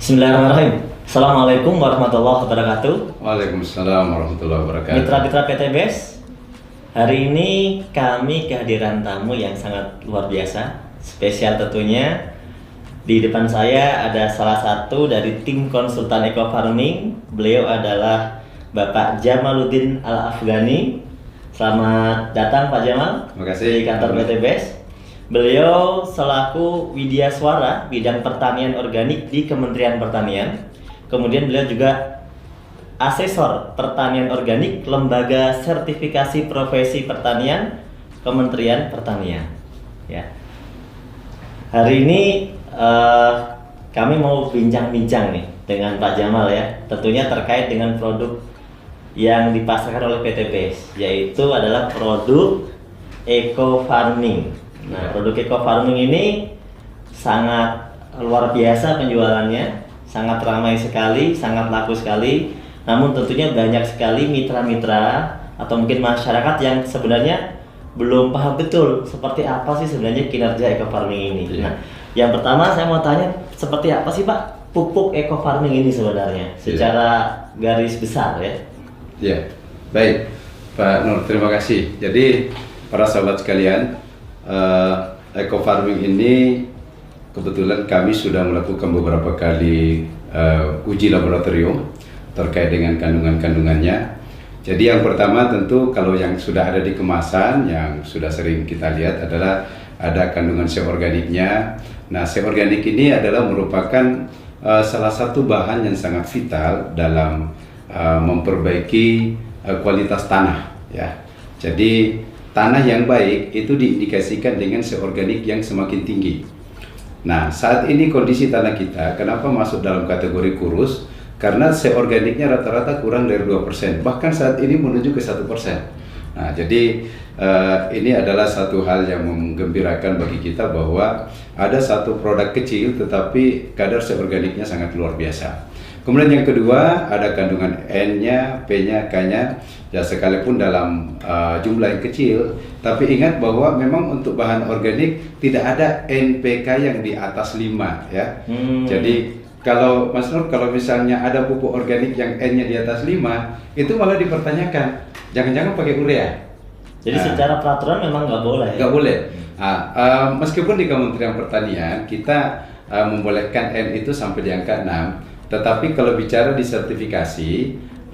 Bismillahirrahmanirrahim. Assalamualaikum warahmatullahi wabarakatuh. Waalaikumsalam warahmatullahi wabarakatuh. Mitra-mitra PT BES, hari ini kami kehadiran tamu yang sangat luar biasa, spesial tentunya. Di depan saya ada salah satu dari tim konsultan Eco Farming. Beliau adalah Bapak Jamaluddin Al-Afghani. Selamat datang Pak Jamal. Terima kasih. Di kantor PT BES. Beliau selaku Widya Swara bidang pertanian organik di Kementerian Pertanian. Kemudian beliau juga asesor pertanian organik Lembaga Sertifikasi Profesi Pertanian Kementerian Pertanian. Ya. Hari ini kami mau bincang-bincang nih dengan Pak Jamal ya. Tentunya terkait dengan produk yang dipasarkan oleh PT BES, yaitu adalah produk Eco Farming. Nah, produk Eco Farming ini sangat luar biasa penjualannya, sangat ramai sekali, sangat laku sekali. Namun tentunya banyak sekali mitra-mitra atau mungkin masyarakat yang sebenarnya belum paham betul seperti apa sih sebenarnya kinerja Eco Farming ini. Nah, yang pertama saya mau tanya, seperti apa sih Pak pupuk Eco Farming ini sebenarnya secara garis besar ya? Ya, baik Pak Nur, terima kasih. Jadi para sahabat sekalian, Eco Farming ini kebetulan kami sudah melakukan beberapa kali uji laboratorium terkait dengan kandungan-kandungannya. Jadi yang pertama tentu kalau yang sudah ada di kemasan yang sudah sering kita lihat adalah ada kandungan organiknya. Nah, organik ini adalah merupakan salah satu bahan yang sangat vital dalam memperbaiki kualitas tanah ya. Jadi tanah yang baik itu diindikasikan dengan organik yang semakin tinggi. Nah, saat ini kondisi tanah kita kenapa masuk dalam kategori kurus? Karena organiknya rata-rata kurang dari 2%, bahkan saat ini menuju ke 1%. Nah, jadi ini adalah satu hal yang menggembirakan bagi kita bahwa ada satu produk kecil tetapi kadar organiknya sangat luar biasa. Kemudian yang kedua ada kandungan N-nya, P-nya, K-nya. Ya sekalipun dalam jumlah yang kecil, tapi ingat bahwa memang untuk bahan organik tidak ada NPK yang di atas 5 ya. Jadi kalau Mas Nur, kalau misalnya ada pupuk organik yang N-nya di atas 5, itu malah dipertanyakan, jangan-jangan pakai urea. Jadi secara peraturan memang nggak boleh. Nggak boleh. Meskipun di Kementerian Pertanian kita membolehkan N itu sampai di angka 6, tetapi kalau bicara di sertifikasi,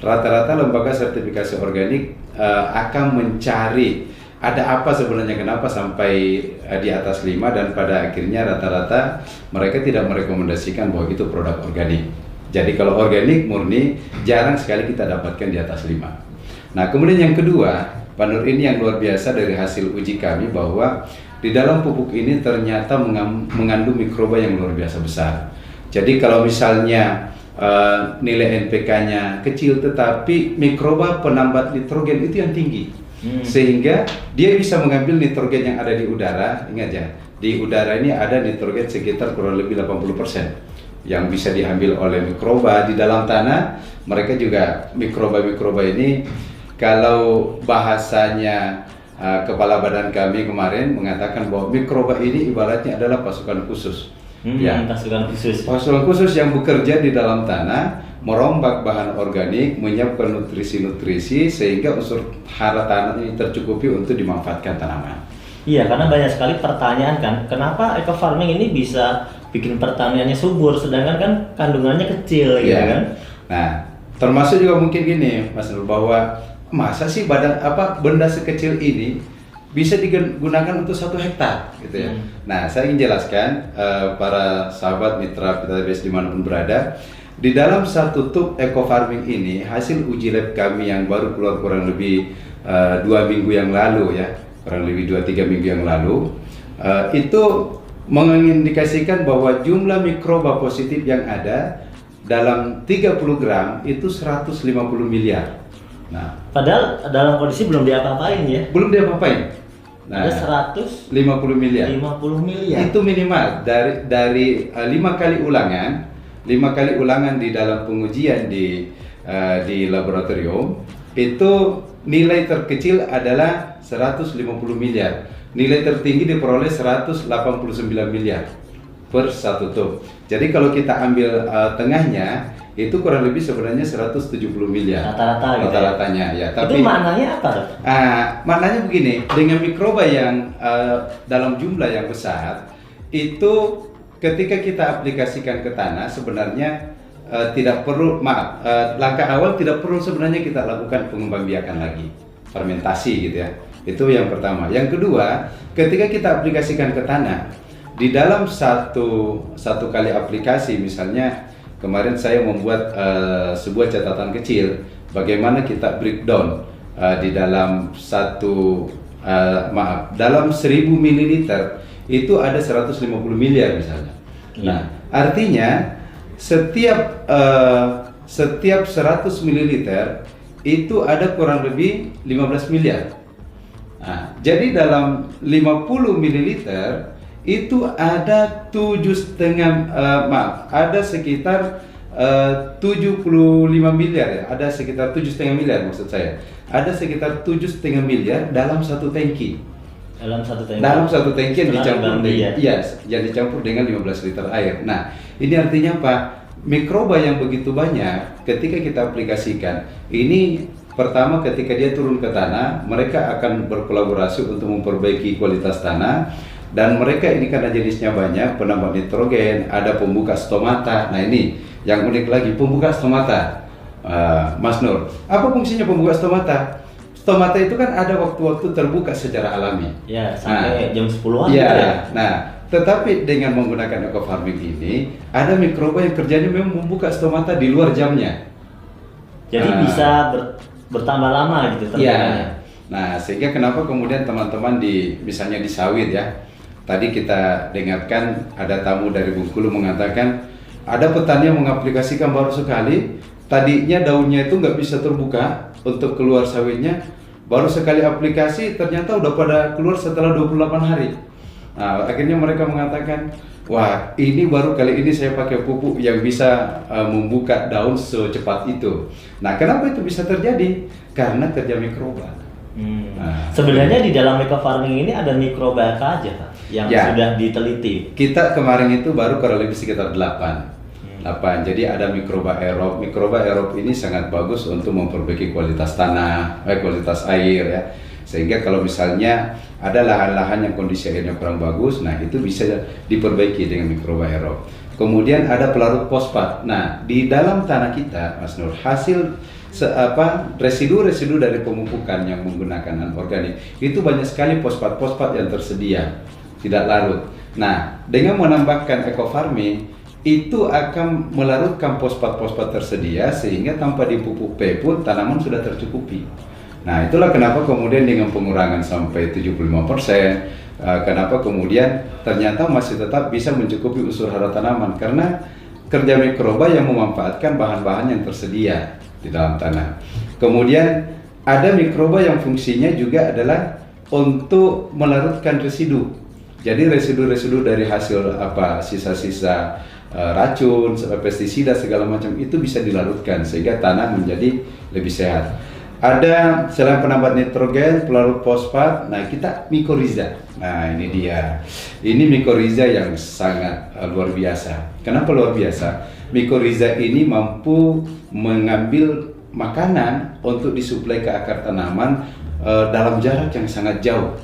rata-rata lembaga sertifikasi organik akan mencari ada apa sebenarnya kenapa sampai di atas 5, dan pada akhirnya rata-rata mereka tidak merekomendasikan bahwa itu produk organik. Jadi kalau organik murni jarang sekali kita dapatkan di atas 5. Nah, kemudian yang kedua, Pak Nur, ini yang luar biasa dari hasil uji kami bahwa di dalam pupuk ini ternyata mengandung mikroba yang luar biasa besar. Jadi kalau misalnya nilai NPK-nya kecil tetapi mikroba penambat nitrogen itu yang tinggi, sehingga dia bisa mengambil nitrogen yang ada di udara. Ingat ya, di udara ini ada nitrogen sekitar kurang lebih 80% yang bisa diambil oleh mikroba. Di dalam tanah mereka juga mikroba-mikroba ini, kalau bahasanya kepala badan kami kemarin mengatakan bahwa mikroba ini ibaratnya adalah pasukan khusus. Pasukan khusus yang bekerja di dalam tanah, merombak bahan organik, menyiapkan nutrisi-nutrisi sehingga unsur hara tanah ini tercukupi untuk dimanfaatkan tanaman. Iya, karena banyak sekali pertanyaan kan, kenapa Eco Farming ini bisa bikin pertaniannya subur sedangkan kan kandungannya kecil gitu kan? Nah, termasuk juga mungkin gini Mas Nur, bahwa masa sih benda sekecil ini bisa digunakan untuk 1 hektar gitu ya. Nah, saya ingin jelaskan para sahabat mitra PT BES dimanapun berada, di dalam satu tub Eco Farming ini hasil uji lab kami yang baru keluar kurang lebih 2 minggu yang lalu ya, kurang lebih 2-3 minggu yang lalu, itu mengindikasikan bahwa jumlah mikroba positif yang ada dalam 30 gram itu 150 miliar. Nah, padahal dalam kondisi belum diapa-apain ya? Belum diapa-apain. Nah, ada 150 miliar. 50 miliar. Itu minimal dari 5 kali ulangan, 5 kali ulangan di dalam pengujian di laboratorium, itu nilai terkecil adalah 150 miliar. Nilai tertinggi diperoleh 189 miliar. per 1 tub. Jadi kalau kita ambil tengahnya itu kurang lebih sebenarnya 170 miliar Rata-rata gitu ya? rata-ratanya ya. Itu maknanya apa, Dok? Maknanya begini, dengan mikroba yang dalam jumlah yang besar itu ketika kita aplikasikan ke tanah sebenarnya tidak perlu langkah awal tidak perlu sebenarnya kita lakukan pengembangbiakan lagi, fermentasi gitu ya. Itu yang pertama. Yang kedua, ketika kita aplikasikan ke tanah di dalam satu kali aplikasi, misalnya kemarin saya membuat sebuah catatan kecil bagaimana kita breakdown di dalam dalam 1000 ml itu ada 150 miliar misalnya. Nah, artinya setiap 100 ml itu ada kurang lebih 15 miliar. Nah, jadi dalam 50 ml itu ada 7,5 ada sekitar 75 miliar ya, ada sekitar 7,5 miliar maksud saya. Ada sekitar 7,5 miliar dalam satu tangki. Dalam satu tangki yang dicampur dengan, yang dicampur dengan 15 liter air. Nah, ini artinya apa? Mikroba yang begitu banyak ketika kita aplikasikan, ini pertama ketika dia turun ke tanah, mereka akan berkolaborasi untuk memperbaiki kualitas tanah. Dan mereka ini karena jenisnya banyak, penambah nitrogen, ada pembuka stomata. Nah ini yang unik lagi, pembuka stomata, Mas Nur. Apa fungsinya pembuka stomata? Stomata itu kan ada waktu-waktu terbuka secara alami. Ya, sampai jam 10-an. Ya. Nah, tetapi dengan menggunakan eco farming ini, ada mikroba yang kerjanya memang membuka stomata di luar jamnya. Jadi bisa bertambah lama gitu terbukanya. Ya. Nah, sehingga kenapa kemudian teman-teman misalnya di sawit ya. Tadi kita dengarkan ada tamu dari Bengkulu mengatakan ada petani yang mengaplikasikan baru sekali, tadinya daunnya itu nggak bisa terbuka untuk keluar sawitnya, baru sekali aplikasi ternyata udah pada keluar setelah 28 hari. Nah, akhirnya mereka mengatakan, wah ini baru kali ini saya pakai pupuk yang bisa membuka daun secepat itu. Nah, kenapa itu bisa terjadi? Karena kerja mikroba. Nah, sebenarnya di dalam eco farming ini ada mikroba apa aja, Pak, yang sudah diteliti? Kita kemarin itu baru kurang lebih sekitar 8. Jadi ada mikroba aerob. Mikroba aerob ini sangat bagus untuk memperbaiki kualitas tanah, kualitas air ya. Sehingga kalau misalnya ada lahan-lahan yang kondisi airnya kurang bagus, nah itu bisa diperbaiki dengan mikroba aerob. Kemudian ada pelarut fosfat. Nah, di dalam tanah kita, Mas Nur, hasil residu-residu dari pemupukan yang menggunakan anorganik itu banyak sekali fosfat-fosfat yang tersedia, tidak larut. Nah, dengan menambahkan eco farming itu akan melarutkan fosfat-fosfat tersedia sehingga tanpa dipupuk P pun tanaman sudah tercukupi. Nah, itulah kenapa kemudian dengan pengurangan sampai 75%, kenapa kemudian ternyata masih tetap bisa mencukupi unsur hara tanaman karena kerja mikroba yang memanfaatkan bahan-bahan yang tersedia di dalam tanah. Kemudian ada mikroba yang fungsinya juga adalah untuk melarutkan residu. Jadi residu-residu dari hasil sisa-sisa racun, pestisida segala macam itu bisa dilarutkan sehingga tanah menjadi lebih sehat. Ada selain penambah nitrogen, pelarut fosfat, nah kita mikoriza. Nah ini dia. Ini mikoriza yang sangat luar biasa. Kenapa luar biasa? Mikoriza ini mampu mengambil makanan untuk disuplai ke akar tanaman dalam jarak yang sangat jauh.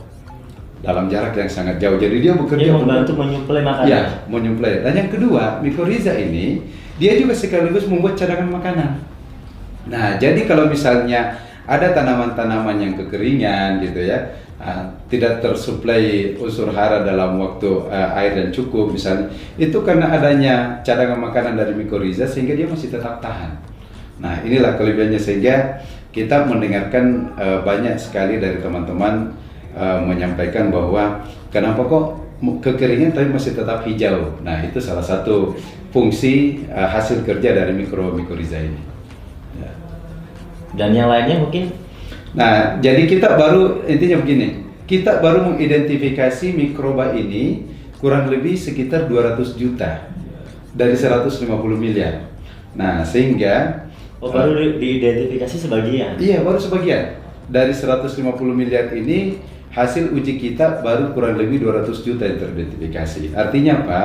Jadi dia bekerja membantu menyuplai makanan. Ya, menyuplai. Dan yang kedua, mikoriza ini dia juga sekaligus membuat cadangan makanan. Nah, jadi kalau misalnya ada tanaman-tanaman yang kekeringan gitu ya, tidak tersuplai unsur hara dalam waktu air dan cukup misalnya, itu karena adanya cadangan makanan dari mikoriza sehingga dia masih tetap tahan. Nah, inilah kelebihannya sehingga kita mendengarkan banyak sekali dari teman-teman menyampaikan bahwa kenapa kok kekeringan tapi masih tetap hijau. Nah, itu salah satu fungsi hasil kerja dari mikoriza ini. Ya. Dan yang lainnya mungkin? Nah, jadi kita baru intinya begini, kita baru mengidentifikasi mikroba ini kurang lebih sekitar 200 juta dari 150 miliar. Nah, sehingga baru diidentifikasi sebagian? Iya, baru sebagian. Dari 150 miliar ini hasil uji kita baru kurang lebih 200 juta yang teridentifikasi. Artinya apa?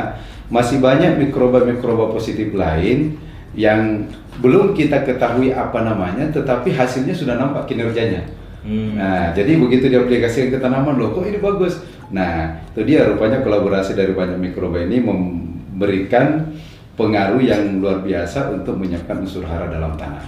masih banyak mikroba-mikroba positif lain yang belum kita ketahui apa namanya, tetapi hasilnya sudah nampak kinerjanya. Nah, jadi begitu diaplikasikan ke tanaman, loh kok ini bagus. Nah, itu dia rupanya kolaborasi dari banyak mikroba ini memberikan pengaruh yang luar biasa untuk menyiapkan unsur hara dalam tanah.